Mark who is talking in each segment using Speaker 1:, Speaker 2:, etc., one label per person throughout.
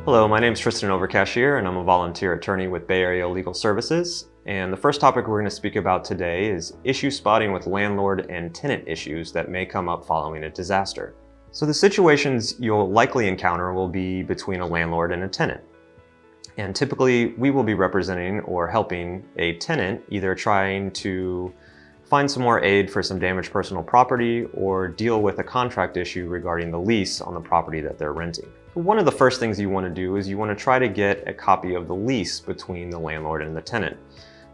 Speaker 1: Hello, my name is Tristan Overcashier and I'm a volunteer attorney with Bay Area Legal Services. And the first topic we're going to speak about today is issue spotting with landlord and tenant issues that may come up following a disaster. So the situations you'll likely encounter will be between a landlord and a tenant. And typically we will be representing or helping a tenant either trying to find some more aid for some damaged personal property or deal with a contract issue regarding the lease on the property that they're renting. One of the first things you want to do is you want to try to get a copy of the lease between the landlord and the tenant.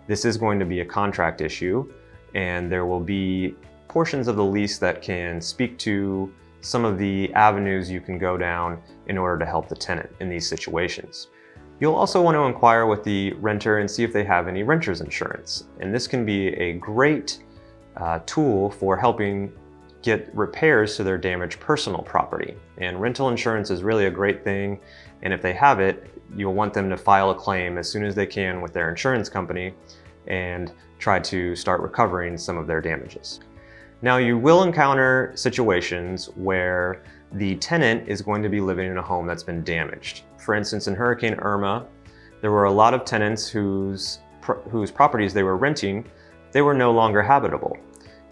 Speaker 1: This is going to be a contract issue, and there will be portions of the lease that can speak to some of the avenues you can go down in order to help the tenant in these situations. You'll also want to inquire with the renter and see if they have any renter's insurance. And this can be a great tool for helping get repairs to their damaged personal property. And rental insurance is really a great thing. And if they have it, you'll want them to file a claim as soon as they can with their insurance company and try to start recovering some of their damages. Now, you will encounter situations where the tenant is going to be living in a home that's been damaged. For instance, in Hurricane Irma, there were a lot of tenants whose properties they were renting, they were no longer habitable.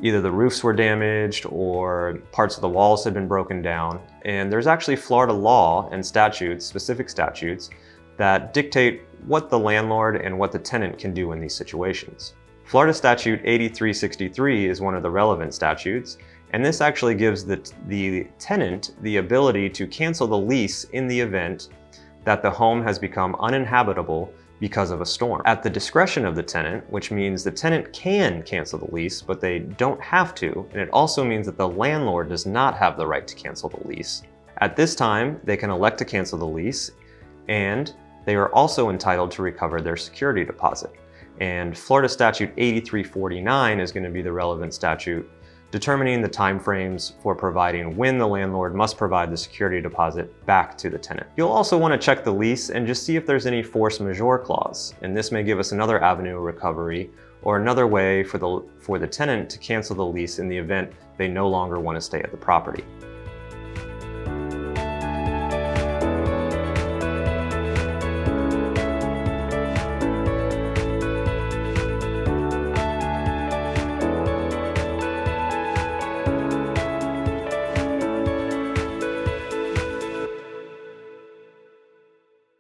Speaker 1: Either the roofs were damaged or parts of the walls had been broken down. And there's actually Florida law and statutes, specific statutes, that dictate what the landlord and what the tenant can do in these situations. Florida Statute 8363 is one of the relevant statutes, and this actually gives the tenant the ability to cancel the lease in the event that the home has become uninhabitable because of a storm. At the discretion of the tenant, which means the tenant can cancel the lease, but they don't have to, and it also means that the landlord does not have the right to cancel the lease. At this time, they can elect to cancel the lease, and they are also entitled to recover their security deposit. And Florida Statute 8349 is going to be the relevant statute determining the timeframes for providing when the landlord must provide the security deposit back to the tenant. You'll also want to check the lease and just see if there's any force majeure clause, and this may give us another avenue of recovery or another way for the tenant to cancel the lease in the event they no longer want to stay at the property.